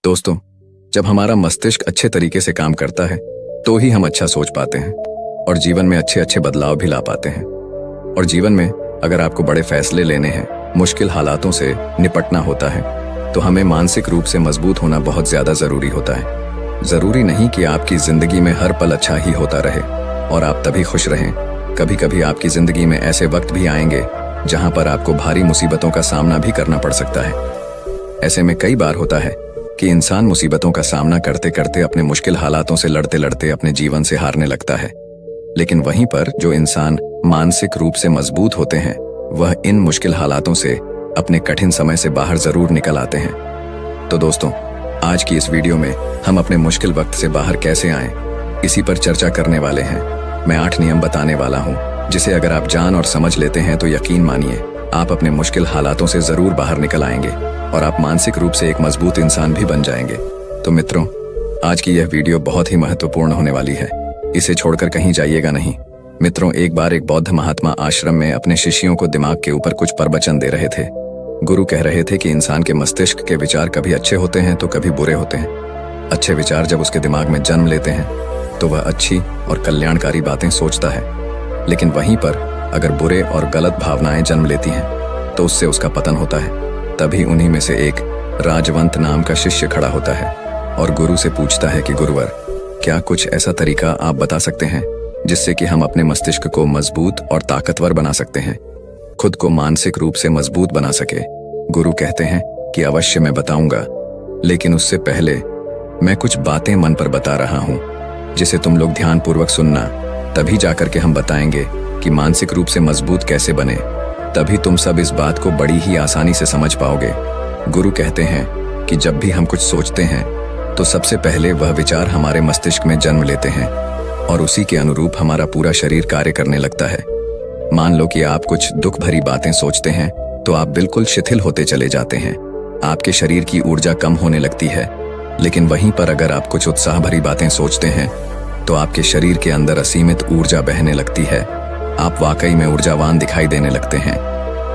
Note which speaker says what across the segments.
Speaker 1: दोस्तों, जब हमारा मस्तिष्क अच्छे तरीके से काम करता है तो ही हम अच्छा सोच पाते हैं और जीवन में अच्छे अच्छे बदलाव भी ला पाते हैं। और जीवन में अगर आपको बड़े फैसले लेने हैं, मुश्किल हालातों से निपटना होता है, तो हमें मानसिक रूप से मजबूत होना बहुत ज्यादा जरूरी होता है। जरूरी नहीं कि आपकी जिंदगी में हर पल अच्छा ही होता रहे और आप तभी खुश रहें। कभी कभी आपकी जिंदगी में ऐसे वक्त भी आएंगे जहां पर आपको भारी मुसीबतों का सामना भी करना पड़ सकता है। ऐसे में कई बार होता है कि इंसान मुसीबतों का सामना करते करते अपने मुश्किल हालातों से लड़ते लड़ते अपने जीवन से हारने लगता है। लेकिन वहीं पर जो इंसान मानसिक रूप से मजबूत होते हैं, वह इन मुश्किल हालातों से अपने कठिन समय से बाहर जरूर निकल आते हैं। तो दोस्तों, आज की इस वीडियो में हम अपने मुश्किल वक्त से बाहर कैसे आएं, इसी पर चर्चा करने वाले हैं। मैं 8 नियम बताने वाला हूं, जिसे अगर आप जान और समझ लेते हैं तो यकीन मानिए आप अपने मुश्किल हालातों से जरूर बाहर निकल आएंगे और आप मानसिक रूप से एक मजबूत इंसान भी बन जाएंगे। तो मित्रों, आज की यह वीडियो बहुत ही महत्वपूर्ण होने वाली है, इसे छोड़कर कहीं जाइएगा नहीं। मित्रों, एक बार एक बौद्ध महात्मा आश्रम में अपने शिष्यों को दिमाग के ऊपर कुछ प्रवचन दे रहे थे। गुरु कह रहे थे कि इंसान के मस्तिष्क के विचार कभी अच्छे होते हैं तो कभी बुरे होते हैं। अच्छे विचार जब उसके दिमाग में जन्म लेते हैं तो वह अच्छी और कल्याणकारी बातें सोचता है, लेकिन वहीं पर अगर बुरे और गलत भावनाएं जन्म लेती हैं तो उससे उसका पतन होता है। तभी उन्हीं में से एक राजवंत नाम का शिष्य खड़ा होता है और गुरु से पूछता है कि गुरुवर, क्या कुछ ऐसा तरीका आप बता सकते हैं जिससे कि हम अपने मस्तिष्क को मजबूत और ताकतवर बना सकते हैं, खुद को मानसिक रूप से मजबूत बना सके। गुरु कहते हैं कि अवश्य मैं बताऊंगा, लेकिन उससे पहले मैं कुछ बातें मन पर बता रहा हूं जिसे तुम लोग ध्यानपूर्वक सुनना। तभी जाकर के हम बताएंगे कि मानसिक रूप से मजबूत कैसे बने। तभी तुम सब इस बात को बड़ी ही आसानी से समझ पाओगे। गुरु कहते हैं कि जब भी हम कुछ सोचते हैं तो सबसे पहले वह विचार हमारे मस्तिष्क में जन्म लेते हैं और उसी के अनुरूप हमारा पूरा शरीर कार्य करने लगता है। मान लो कि आप कुछ दुख भरी बातें सोचते हैं तो आप बिल्कुल शिथिल होते चले जाते हैं, आपके शरीर की ऊर्जा कम होने लगती है। लेकिन वहीं पर अगर आप कुछ उत्साह भरी बातें सोचते हैं तो आपके शरीर के अंदर असीमित ऊर्जा बहने लगती है। आप वाकई में ऊर्जावान दिखाई देने लगते हैं।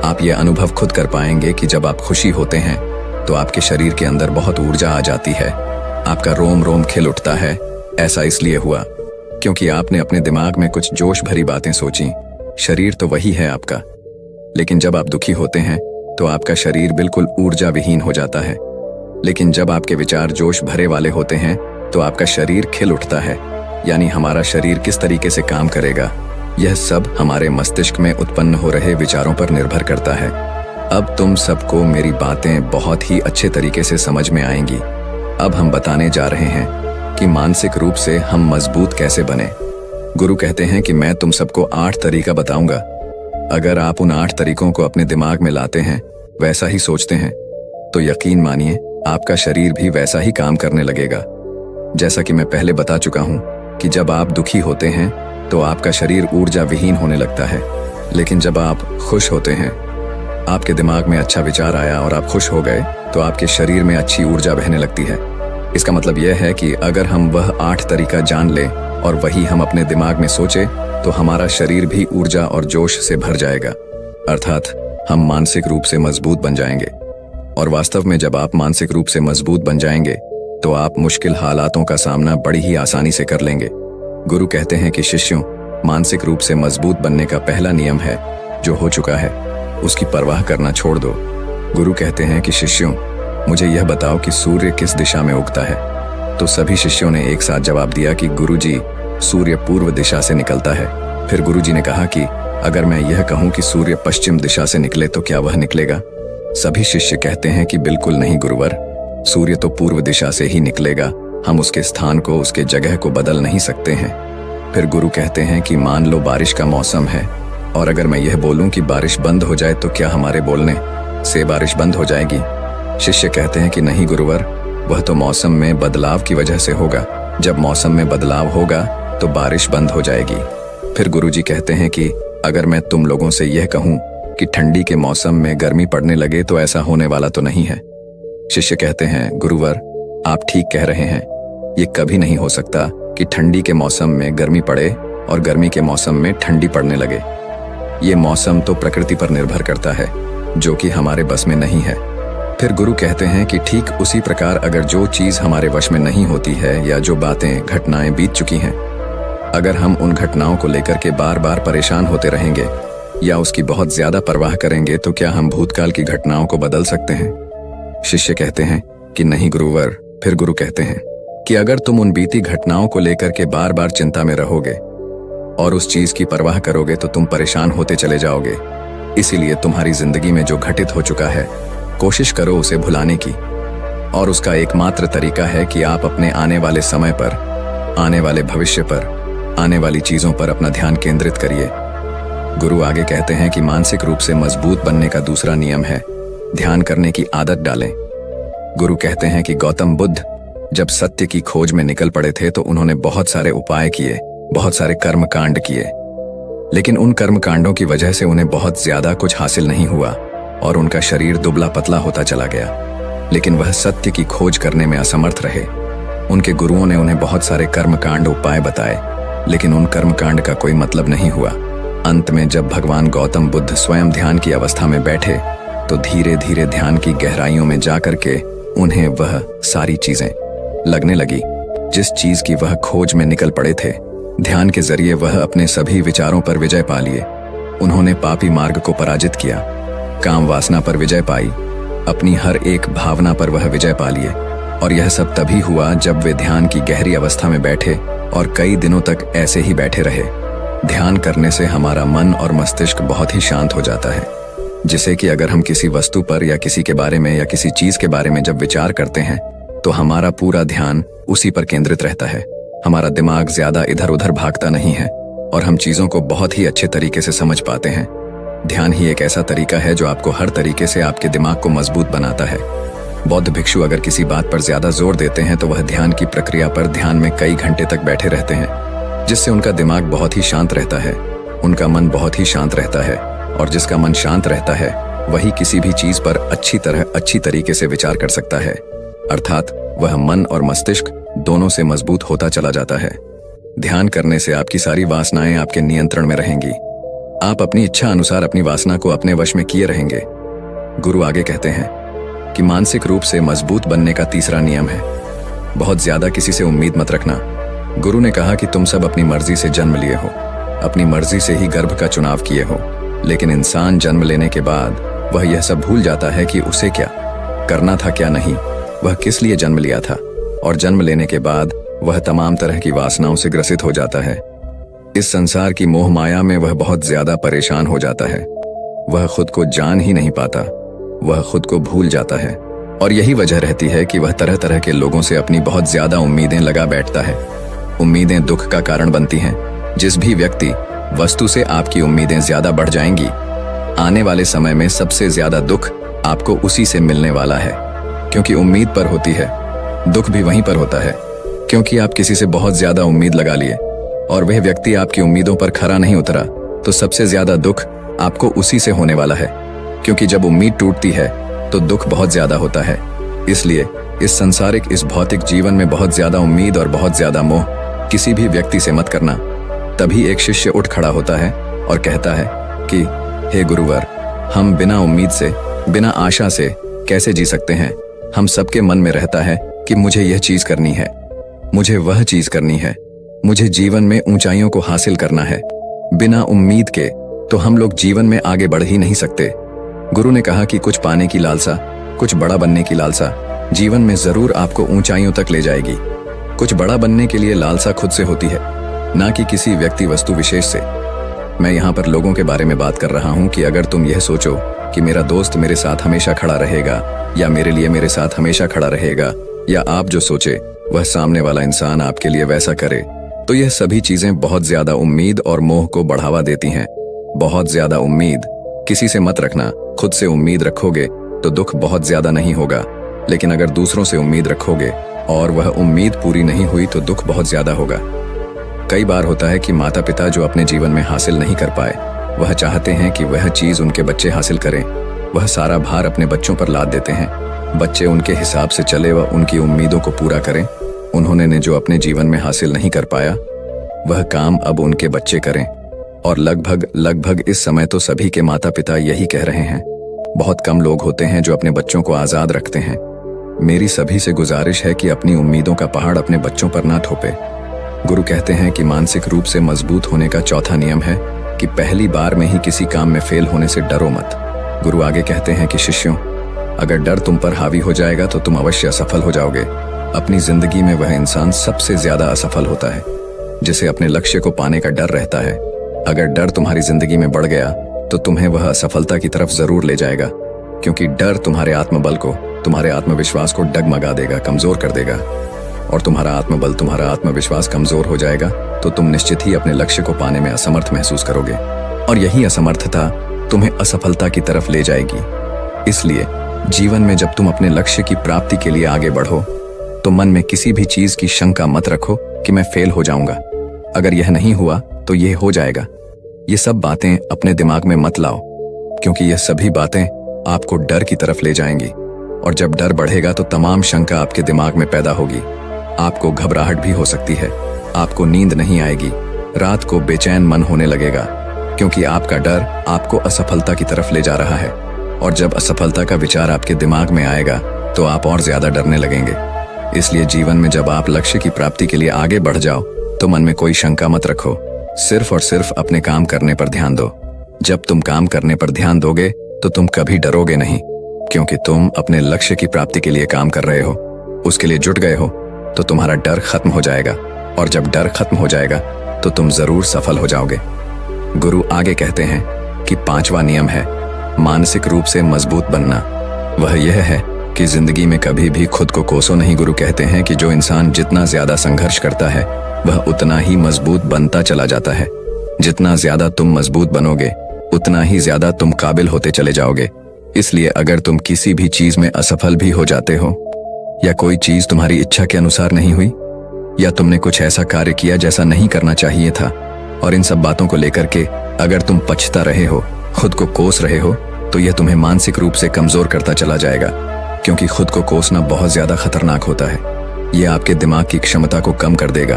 Speaker 1: आप ये अनुभव खुद कर पाएंगे कि जब आप खुशी होते हैं तो आपके शरीर के अंदर बहुत ऊर्जा आ जाती है, आपका रोम रोम खिल उठता है। ऐसा इसलिए हुआ क्योंकि आपने अपने दिमाग में कुछ जोश भरी बातें सोची। शरीर तो वही है आपका, लेकिन जब आप दुखी होते हैं तो आपका शरीर बिल्कुल ऊर्जा विहीन हो जाता है। लेकिन जब आपके विचार जोश भरे वाले होते हैं तो आपका शरीर खिल उठता है। यानी हमारा शरीर किस तरीके से काम करेगा, यह सब हमारे मस्तिष्क में उत्पन्न हो रहे विचारों पर निर्भर करता है। अब तुम सबको मेरी बातें बहुत ही अच्छे तरीके से समझ में आएंगी। अब हम बताने जा रहे हैं कि मानसिक रूप से हम मजबूत कैसे बने। गुरु कहते हैं कि मैं तुम सबको 8 तरीका बताऊंगा। अगर आप उन 8 तरीकों को अपने दिमाग में लाते हैं, वैसा ही सोचते हैं, तो यकीन मानिए आपका शरीर भी वैसा ही काम करने लगेगा। जैसा कि मैं पहले बता चुका हूं कि जब आप दुखी होते हैं तो आपका शरीर ऊर्जा विहीन होने लगता है, लेकिन जब आप खुश होते हैं, आपके दिमाग में अच्छा विचार आया और आप खुश हो गए तो आपके शरीर में अच्छी ऊर्जा बहने लगती है। इसका मतलब यह है कि अगर हम वह 8 तरीका जान लें और वही हम अपने दिमाग में सोचे तो हमारा शरीर भी ऊर्जा और जोश से भर जाएगा, अर्थात हम मानसिक रूप से मजबूत बन जाएंगे। और वास्तव में जब आप मानसिक रूप से मजबूत बन जाएंगे तो आप मुश्किल हालातों का सामना बड़ी ही आसानी से कर लेंगे। गुरु कहते हैं कि शिष्यों, मानसिक रूप से मजबूत बनने का पहला नियम है, जो हो चुका है उसकी परवाह करना छोड़ दो। गुरु कहते हैं कि शिष्यों, मुझे यह बताओ कि सूर्य किस दिशा में उगता है। तो सभी शिष्यों ने एक साथ जवाब दिया कि गुरुजी, सूर्य पूर्व दिशा से निकलता है। फिर गुरुजी ने कहा कि अगर मैं यह कहूं कि सूर्य पश्चिम दिशा से निकले तो क्या वह निकलेगा? सभी शिष्य कहते हैं कि बिल्कुल नहीं गुरुवर, सूर्य तो पूर्व दिशा से ही निकलेगा, हम उसके स्थान को, उसके जगह को बदल नहीं सकते हैं। फिर गुरु कहते हैं कि मान लो बारिश का मौसम है और अगर मैं यह बोलूं कि बारिश बंद हो जाए तो क्या हमारे बोलने से बारिश बंद हो जाएगी? शिष्य कहते हैं कि नहीं गुरुवर, वह तो मौसम में बदलाव की वजह से होगा। जब मौसम में बदलाव होगा तो बारिश बंद हो जाएगी। फिर गुरुजी कहते हैं कि अगर मैं तुम लोगों से यह कहूं कि ठंडी के मौसम में गर्मी पड़ने लगे तो ऐसा होने वाला तो नहीं है। शिष्य कहते हैं गुरुवर, आप ठीक कह रहे हैं, ये कभी नहीं हो सकता कि ठंडी के मौसम में गर्मी पड़े और गर्मी के मौसम में ठंडी पड़ने लगे। ये मौसम तो प्रकृति पर निर्भर करता है, जो कि हमारे बस में नहीं है। फिर गुरु कहते हैं कि ठीक उसी प्रकार अगर जो चीज हमारे वश में नहीं होती है या जो बातें घटनाएं बीत चुकी हैं, अगर हम उन घटनाओं को लेकर के बार बार परेशान होते रहेंगे या उसकी बहुत ज्यादा परवाह करेंगे तो क्या हम भूतकाल की घटनाओं को बदल सकते हैं? शिष्य कहते हैं कि नहीं गुरुवर। फिर गुरु कहते हैं कि अगर तुम उन बीती घटनाओं को लेकर के बार बार चिंता में रहोगे और उस चीज की परवाह करोगे तो तुम परेशान होते चले जाओगे। इसीलिए तुम्हारी जिंदगी में जो घटित हो चुका है, कोशिश करो उसे भुलाने की, और उसका एकमात्र तरीका है कि आप अपने आने वाले समय पर, आने वाले भविष्य पर, आने वाली चीजों पर अपना ध्यान केंद्रित करिए। गुरु आगे कहते हैं कि मानसिक रूप से मजबूत बनने का दूसरा नियम है ध्यान करने की आदत डालें। गुरु कहते हैं कि गौतम बुद्ध जब सत्य की खोज में निकल पड़े थे तो उन्होंने बहुत सारे उपाय किए, बहुत सारे कर्म कांड किए, लेकिन उन कर्म कांडों की वजह से उन्हें बहुत ज्यादा कुछ हासिल नहीं हुआ और उनका शरीर दुबला पतला होता चला गया। लेकिन वह सत्य की खोज करने में असमर्थ रहे। उनके गुरुओं ने उन्हें बहुत सारे कर्म कांड उपाय बताए, लेकिन उन कर्म कांड का कोई मतलब नहीं हुआ। अंत में जब भगवान गौतम बुद्ध स्वयं ध्यान की अवस्था में बैठे तो धीरे धीरे ध्यान की गहराइयों में जाकर के उन्हें वह सारी चीजें लगने लगी जिस चीज की वह खोज में निकल पड़े थे। ध्यान के जरिए वह अपने सभी विचारों पर विजय पा लिए। उन्होंने पापी मार्ग को पराजित किया, काम वासना पर विजय पाई, अपनी हर एक भावना पर वह विजय पा लिए। और यह सब तभी हुआ जब वे ध्यान की गहरी अवस्था में बैठे और कई दिनों तक ऐसे ही बैठे रहे। ध्यान करने से हमारा मन और मस्तिष्क बहुत ही शांत हो जाता है, जिससे कि अगर हम किसी वस्तु पर या किसी के बारे में या किसी चीज के बारे में जब विचार करते हैं तो हमारा पूरा ध्यान उसी पर केंद्रित रहता है। हमारा दिमाग ज्यादा इधर उधर भागता नहीं है और हम चीजों को बहुत ही अच्छे तरीके से समझ पाते हैं। ध्यान ही एक ऐसा तरीका है जो आपको हर तरीके से आपके दिमाग को मजबूत बनाता है। बौद्ध भिक्षु अगर किसी बात पर ज्यादा जोर देते हैं तो वह ध्यान की प्रक्रिया पर ध्यान में कई घंटे तक बैठे रहते हैं, जिससे उनका दिमाग बहुत ही शांत रहता है, उनका मन बहुत ही शांत रहता है, और जिसका मन शांत रहता है वही किसी भी चीज पर अच्छी तरीके से विचार कर सकता है। अर्थात वह मन और मस्तिष्क दोनों से मजबूत होता चला जाता है। ध्यान करने से आपकी सारी वासनाएं आपके नियंत्रण में रहेंगी। आप अपनी इच्छा अनुसार अपनी वासना को अपने वश में किए रहेंगे। गुरु आगे कहते हैं कि मानसिक रूप से मजबूत बनने का तीसरा नियम है बहुत ज्यादा किसी से उम्मीद मत रखना। गुरु ने कहा कि तुम सब अपनी मर्जी से जन्म लिए हो, अपनी मर्जी से ही गर्भ का चुनाव किए हो, लेकिन इंसान जन्म लेने के बाद वह यह सब भूल जाता है कि उसे क्या करना था, क्या नहीं, वह किस लिए जन्म लिया था, और जन्म लेने के बाद वह तमाम तरह की वासनाओं से ग्रसित हो जाता है। इस संसार की मोह माया में वह बहुत ज्यादा परेशान हो जाता है। वह खुद को जान ही नहीं पाता, वह खुद को भूल जाता है, और यही वजह रहती है कि वह तरह तरह के लोगों से अपनी बहुत ज्यादा उम्मीदें लगा बैठता है। उम्मीदें दुख का कारण बनती हैं। जिस भी व्यक्ति वस्तु से आपकी उम्मीदें ज्यादा बढ़ जाएंगी, आने वाले समय में सबसे ज्यादा दुख आपको उसी से मिलने वाला है, क्योंकि उम्मीद पर होती है। दुख भी वहीं पर होता है, क्योंकि आप किसी से बहुत ज्यादा उम्मीद लगा लिए और वह व्यक्ति आपकी उम्मीदों पर खरा नहीं उतरा, तो सबसे ज्यादा दुख आपको उसी से होने वाला है, क्योंकि जब उम्मीद टूटती है तो दुख बहुत ज्यादा होता है। इसलिए इस सांसारिक, इस भौतिक जीवन में बहुत ज्यादा उम्मीद और बहुत ज्यादा मोह किसी भी व्यक्ति से मत करना। तभी एक शिष्य उठ खड़ा होता है और कहता है कि हे गुरुवर, हम बिना उम्मीद से, बिना आशा से कैसे जी सकते हैं? हम सबके मन में रहता है कि मुझे यह चीज करनी है, मुझे वह चीज करनी है, मुझे जीवन में ऊंचाइयों को हासिल करना है। बिना उम्मीद के तो हम लोग जीवन में आगे बढ़ ही नहीं सकते। गुरु ने कहा कि कुछ पाने की लालसा, कुछ बड़ा बनने की लालसा जीवन में जरूर आपको ऊंचाइयों तक ले जाएगी। कुछ बड़ा बनने के लिए लालसा खुद से होती है, ना कि किसी व्यक्ति वस्तु विशेष से। मैं यहाँ पर लोगों के बारे में बात कर रहा हूँ कि अगर तुम यह सोचो कि मेरा दोस्त मेरे साथ हमेशा खड़ा रहेगा या मेरे लिए मेरे साथ हमेशा खड़ा रहेगा, या आप जो सोचे वह सामने वाला इंसान आपके लिए वैसा करे, तो यह सभी चीजें बहुत ज्यादा उम्मीद और मोह को बढ़ावा देती हैं। बहुत ज्यादा उम्मीद किसी से मत रखना। खुद से उम्मीद रखोगे तो दुख बहुत ज्यादा नहीं होगा, लेकिन अगर दूसरों से उम्मीद रखोगे और वह उम्मीद पूरी नहीं हुई तो दुख बहुत ज्यादा होगा। कई बार होता है कि माता पिता जो अपने जीवन में हासिल नहीं कर पाए, वह चाहते हैं कि वह चीज उनके बच्चे हासिल करें। वह सारा भार अपने बच्चों पर लाद देते हैं। बच्चे उनके हिसाब से चले व उनकी उम्मीदों को पूरा करें। उन्होंने जो अपने जीवन में हासिल नहीं कर पाया, वह काम अब उनके बच्चे करें। और लगभग इस समय तो सभी के माता पिता यही कह रहे हैं। बहुत कम लोग होते हैं जो अपने बच्चों को आजाद रखते हैं। मेरी सभी से गुजारिश है कि अपनी उम्मीदों का पहाड़ अपने बच्चों पर ना थोपे। गुरु कहते हैं कि मानसिक रूप से मजबूत होने का चौथा नियम है कि पहली बार में ही किसी काम में फेल होने से डरो मत। गुरु आगे कहते हैं कि शिष्यों, अगर डर तुम पर हावी हो जाएगा तो तुम अवश्य असफल हो जाओगे। अपनी जिंदगी में वह इंसान सबसे ज्यादा असफल होता है जिसे अपने लक्ष्य को पाने का डर रहता है। अगर डर तुम्हारी जिंदगी में बढ़ गया तो तुम्हें वह असफलता की तरफ जरूर ले जाएगा, क्योंकि डर तुम्हारे आत्मबल को, तुम्हारे आत्मविश्वास को डगमगा देगा, कमजोर कर देगा। और तुम्हारा आत्मबल, तुम्हारा आत्मविश्वास कमजोर हो जाएगा तो तुम निश्चित ही अपने लक्ष्य को पाने में असमर्थ महसूस करोगे, और यही असमर्थता तुम्हें असफलता की तरफ ले जाएगी। इसलिए जीवन में जब तुम अपने लक्ष्य की प्राप्ति के लिए आगे बढ़ो तो मन में किसी भी चीज की शंका मत रखो कि मैं फेल हो जाऊंगा। अगर यह नहीं हुआ तो यह हो जाएगा। ये सब बातें अपने दिमाग में मत लाओ, क्योंकि यह सभी बातें आपको डर की तरफ ले जाएंगी, और जब डर बढ़ेगा तो तमाम शंका आपके दिमाग में पैदा होगी। आपको घबराहट भी हो सकती है, आपको नींद नहीं आएगी, रात को बेचैन मन होने लगेगा, क्योंकि आपका डर आपको असफलता की तरफ ले जा रहा है। और जब असफलता का विचार आपके दिमाग में आएगा तो आप और ज्यादा डरने लगेंगे। इसलिए जीवन में जब आप लक्ष्य की प्राप्ति के लिए आगे बढ़ जाओ तो मन में कोई शंका मत रखो, सिर्फ और सिर्फ अपने काम करने पर ध्यान दो। जब तुम काम करने पर ध्यान दोगे तो तुम कभी डरोगे नहीं, क्योंकि तुम अपने लक्ष्य की प्राप्ति के लिए काम कर रहे हो, उसके लिए जुट गए हो, तो तुम्हारा डर खत्म हो जाएगा। और जब डर खत्म हो जाएगा तो तुम जरूर सफल हो जाओगे। गुरु आगे कहते हैं कि पांचवा नियम है मानसिक रूप से मजबूत बनना। वह यह है कि जिंदगी में कभी भी खुद को कोसो नहीं। गुरु कहते हैं कि जो इंसान जितना ज्यादा संघर्ष करता है वह उतना ही मजबूत बनता चला जाता है। जितना ज्यादा तुम मजबूत बनोगे उतना ही ज्यादा तुम काबिल होते चले जाओगे। इसलिए अगर तुम किसी भी चीज में असफल भी हो जाते हो, या कोई चीज तुम्हारी इच्छा के अनुसार नहीं हुई, या तुमने कुछ ऐसा कार्य किया जैसा नहीं करना चाहिए था, और इन सब बातों को लेकर के अगर तुम पछता रहे हो, खुद को कोस रहे हो, तो यह तुम्हें मानसिक रूप से कमजोर करता चला जाएगा, क्योंकि खुद को कोसना बहुत ज्यादा खतरनाक होता है। यह आपके दिमाग की क्षमता को कम कर देगा,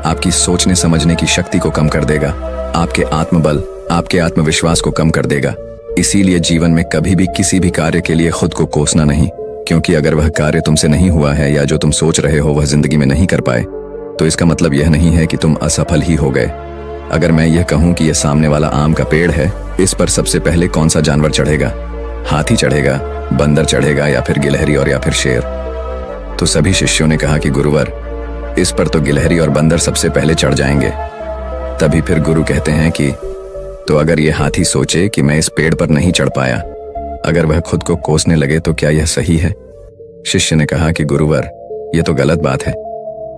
Speaker 1: आपकी सोचने समझने की शक्ति को कम कर देगा, आपके आत्मबल, आपके आत्मविश्वास को कम कर देगा। इसीलिए जीवन में कभी भी किसी भी कार्य के लिए खुद को कोसना नहीं, क्योंकि अगर वह कार्य तुमसे नहीं हुआ है या जो तुम सोच रहे हो वह जिंदगी में नहीं कर पाए, तो इसका मतलब यह नहीं है कि तुम असफल ही हो गए। अगर मैं यह कहूं कि यह सामने वाला आम का पेड़ है, इस पर सबसे पहले कौन सा जानवर चढ़ेगा? हाथी चढ़ेगा, बंदर चढ़ेगा, या फिर गिलहरी और या फिर शेर? तो सभी शिष्यों ने कहा कि गुरुवर, इस पर तो गिलहरी और बंदर सबसे पहले चढ़ जाएंगे। तभी फिर गुरु कहते हैं कि तो अगर यह हाथी सोचे कि मैं इस पेड़ पर नहीं चढ़ पाया, अगर वह खुद को कोसने लगे तो क्या यह सही है? शिष्य ने कहा कि गुरुवर, यह तो गलत बात है,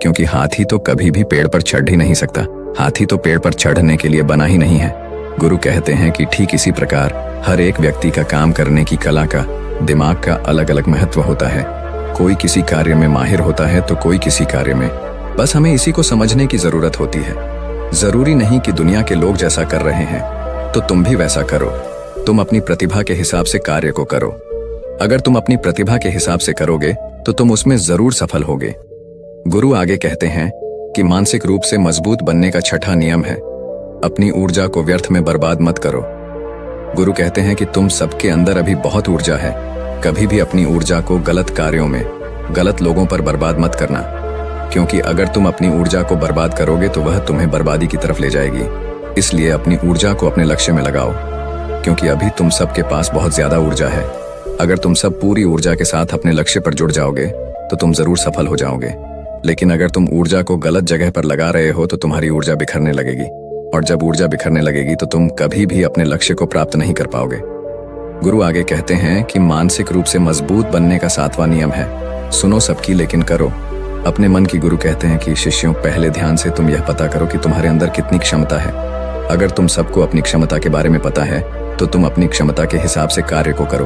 Speaker 1: क्योंकि हाथी तो कभी भी पेड़ पर चढ़ ही नहीं सकता। हाथी तो पेड़ पर चढ़ने के लिए बना ही नहीं है। गुरु कहते हैं कि ठीक इसी प्रकार हर एक व्यक्ति का काम करने की कला का, दिमाग का अलग अलग महत्व होता है। कोई किसी कार्य में माहिर होता है तो कोई किसी कार्य में। बस हमें इसी को समझने की जरूरत होती है। जरूरी नहीं कि दुनिया के लोग जैसा कर रहे हैं तो तुम भी वैसा करो। तुम अपनी प्रतिभा के हिसाब से कार्य को करो। अगर तुम अपनी प्रतिभा के हिसाब से करोगे तो तुम उसमें जरूर सफल होगे। गुरु आगे कहते हैं कि मानसिक रूप से मजबूत बनने का छठा नियम है अपनी ऊर्जा को व्यर्थ में बर्बाद मत करो। गुरु कहते हैं कि तुम सबके अंदर अभी बहुत ऊर्जा है। कभी भी अपनी ऊर्जा को गलत कार्यों में, गलत लोगों पर बर्बाद मत करना, क्योंकि अगर तुम अपनी ऊर्जा को बर्बाद करोगे तो वह तुम्हें बर्बादी की तरफ ले जाएगी। इसलिए अपनी ऊर्जा को अपने लक्ष्य में लगाओ, क्योंकि अभी तुम सबके पास बहुत ज्यादा ऊर्जा है। अगर तुम सब पूरी ऊर्जा के साथ अपने लक्ष्य पर जुड़ जाओगे तो तुम जरूर सफल हो जाओगे। लेकिन अगर तुम ऊर्जा को गलत जगह पर लगा रहे हो तो तुम्हारी ऊर्जा बिखरने लगेगी, और जब ऊर्जा बिखरने लगेगी तो तुम कभी भी अपने लक्ष्य को प्राप्त नहीं कर पाओगे। गुरु आगे कहते हैं कि मानसिक रूप से मजबूत बनने का सातवां नियम है सुनो सबकी लेकिन करो अपने मन की। गुरु कहते हैं कि शिष्यों, पहले ध्यान से तुम यह पता करो कि तुम्हारे अंदर कितनी क्षमता है। अगर तुम सबको अपनी क्षमता के बारे में पता है तो तुम अपनी क्षमता के हिसाब से कार्य को करो।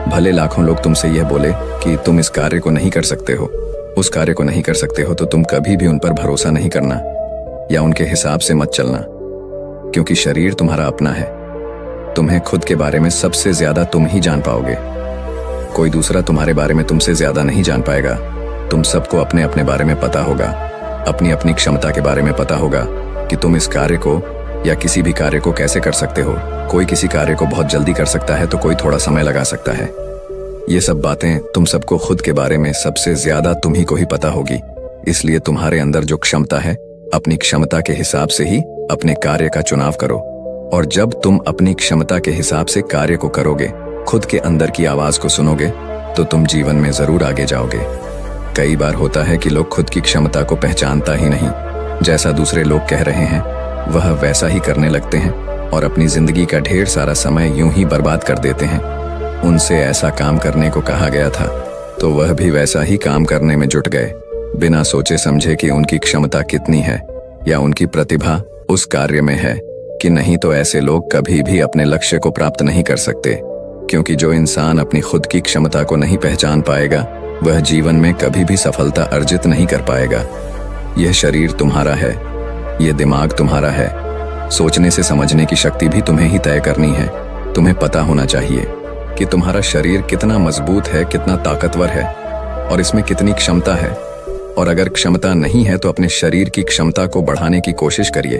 Speaker 1: भले लाखों लोग तुमसे यह बोले कि तुम इस कार्य को नहीं कर सकते हो, उस कार्य को नहीं कर सकते हो, तो तुम कभी भी उन पर भरोसा नहीं करना या उनके हिसाब से मत चलना, क्योंकि शरीर तुम्हारा अपना है। तुम्हें खुद के बारे में सबसे ज्यादा तुम ही जान पाओगे। कोई दूसरा तुम्हारे बारे में तुमसे ज्यादा नहीं जान पाएगा। तुम सबको अपने अपने बारे में पता होगा, अपनी अपनी क्षमता के बारे में पता होगा कि तुम इस कार्य को या किसी भी कार्य को कैसे कर सकते हो। कोई किसी कार्य को बहुत जल्दी कर सकता है तो कोई थोड़ा समय लगा सकता है। ये सब बातें तुम सबको खुद के बारे में सबसे ज्यादा तुम ही को ही पता होगी। इसलिए तुम्हारे अंदर जो क्षमता है, अपनी क्षमता के हिसाब से ही अपने कार्य का चुनाव करो। और जब तुम अपनी क्षमता के हिसाब से कार्य को करोगे, खुद के अंदर की आवाज को सुनोगे, तो तुम जीवन में जरूर आगे जाओगे। कई बार होता है कि लोग खुद की क्षमता को पहचानता ही नहीं। जैसा दूसरे लोग कह रहे हैं वह वैसा ही करने लगते हैं और अपनी जिंदगी का ढेर सारा समय यूं ही बर्बाद कर देते हैं। उनसे ऐसा काम करने को कहा गया था तो वह भी वैसा ही काम करने में जुट गए, बिना सोचे समझे कि उनकी क्षमता कितनी है या उनकी प्रतिभा उस कार्य में है कि नहीं। तो ऐसे लोग कभी भी अपने लक्ष्य को प्राप्त नहीं कर सकते, क्योंकि जो इंसान अपनी खुद की क्षमता को नहीं पहचान पाएगा वह जीवन में कभी भी सफलता अर्जित नहीं कर पाएगा। यह शरीर तुम्हारा है, यह दिमाग तुम्हारा है, सोचने से समझने की शक्ति भी तुम्हें ही तय करनी है। तुम्हें पता होना चाहिए कि तुम्हारा शरीर कितना मजबूत है, कितना ताकतवर है और इसमें कितनी क्षमता है। और अगर क्षमता नहीं है तो अपने शरीर की क्षमता को बढ़ाने की कोशिश करिए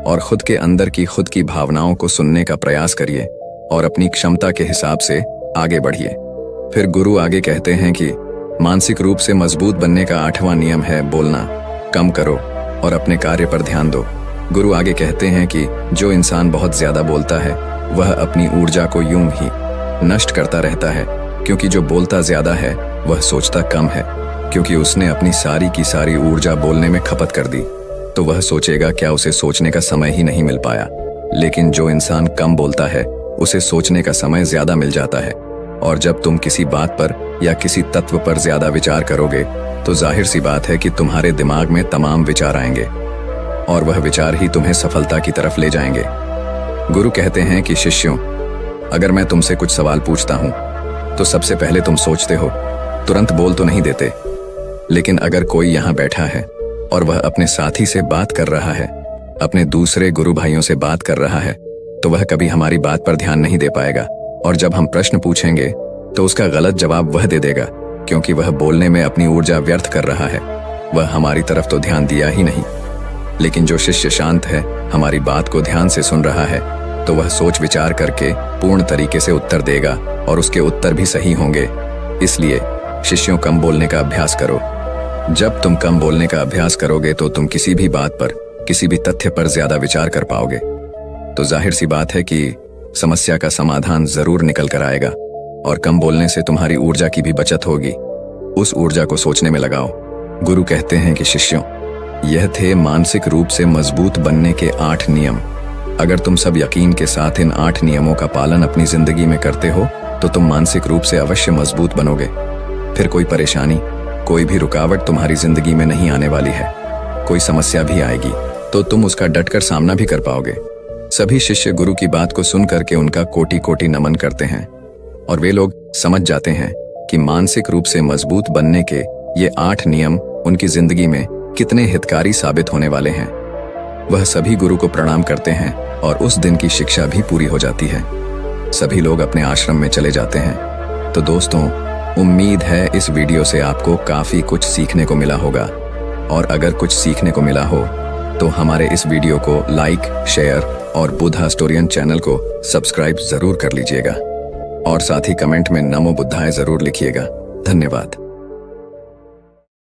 Speaker 1: और खुद के अंदर की खुद की भावनाओं को सुनने का प्रयास करिए और अपनी क्षमता के हिसाब से आगे बढ़िए। फिर गुरु आगे कहते हैं कि मानसिक रूप से मजबूत बनने का 8वां नियम है बोलना कम करो और अपने कार्य पर ध्यान दो। गुरु आगे कहते हैं कि जो इंसान बहुत ज्यादा बोलता है वह अपनी ऊर्जा को यूं ही नष्ट करता रहता है, क्योंकि जो बोलता ज्यादा है वह सोचता कम है, क्योंकि उसने अपनी सारी की सारी ऊर्जा बोलने में खपत कर दी तो वह सोचेगा क्या उसे सोचने का समय ही नहीं मिल पाया। लेकिन जो इंसान कम बोलता है उसे सोचने का समय ज्यादा मिल जाता है। और जब तुम किसी बात पर या किसी तत्व पर ज्यादा विचार करोगे तो जाहिर सी बात है कि तुम्हारे दिमाग में तमाम विचार आएंगे और वह विचार ही तुम्हें सफलता की तरफ ले जाएंगे। गुरु कहते हैं कि शिष्यों, अगर मैं तुमसे कुछ सवाल पूछता हूं तो सबसे पहले तुम सोचते हो, तुरंत बोल तो नहीं देते। लेकिन अगर कोई यहाँ बैठा है और वह अपने साथी से बात कर रहा है, अपने दूसरे गुरु भाइयों से बात कर रहा है, तो वह कभी हमारी बात पर ध्यान नहीं दे पाएगा। और जब हम प्रश्न पूछेंगे तो उसका गलत जवाब वह दे देगा, क्योंकि वह बोलने में अपनी ऊर्जा व्यर्थ कर रहा है। वह हमारी तरफ तो ध्यान दिया ही नहीं। लेकिन जो शिष्य शांत है, हमारी बात को ध्यान से सुन रहा है, तो वह सोच विचार करके पूर्ण तरीके से उत्तर देगा और उसके उत्तर भी सही होंगे। इसलिए शिष्यों, कम बोलने का अभ्यास करो। जब तुम कम बोलने का अभ्यास करोगे तो तुम किसी भी बात पर, किसी भी तथ्य पर ज्यादा विचार कर पाओगे। तो जाहिर सी बात है कि समस्या का समाधान जरूर निकल कर आएगा। और कम बोलने से तुम्हारी ऊर्जा की भी बचत होगी। उस ऊर्जा को सोचने में लगाओ। गुरु कहते हैं कि शिष्यों, यह थे मानसिक रूप से मजबूत बनने के 8 नियम। अगर तुम सब यकीन के साथ इन 8 नियमों का पालन अपनी जिंदगी में करते हो तो तुम मानसिक रूप से अवश्य मजबूत बनोगे। फिर कोई परेशानी, कोई भी रुकावट तुम्हारी जिंदगी में नहीं आने वाली है। कोई समस्या भी आएगी तो तुम उसका डटकर सामना भी कर पाओगे। सभी शिष्य गुरु की बात को सुन करके उनका कोटि कोटि नमन करते हैं और वे लोग समझ जाते हैं कि मानसिक रूप से मजबूत बनने के ये 8 नियम उनकी जिंदगी में कितने हितकारी साबित होने वाले हैं। वह सभी गुरु को प्रणाम करते हैं और उस दिन की शिक्षा भी पूरी हो जाती है। सभी लोग अपने आश्रम में चले जाते हैं। तो दोस्तों, उम्मीद है इस वीडियो से आपको काफी कुछ सीखने को मिला होगा। और अगर कुछ सीखने को मिला हो तो हमारे इस वीडियो को लाइक, शेयर और बुद्धा स्टोरियन चैनल को सब्सक्राइब जरूर कर लीजिएगा और साथ ही कमेंट में नमो बुद्धाय जरूर लिखिएगा। धन्यवाद।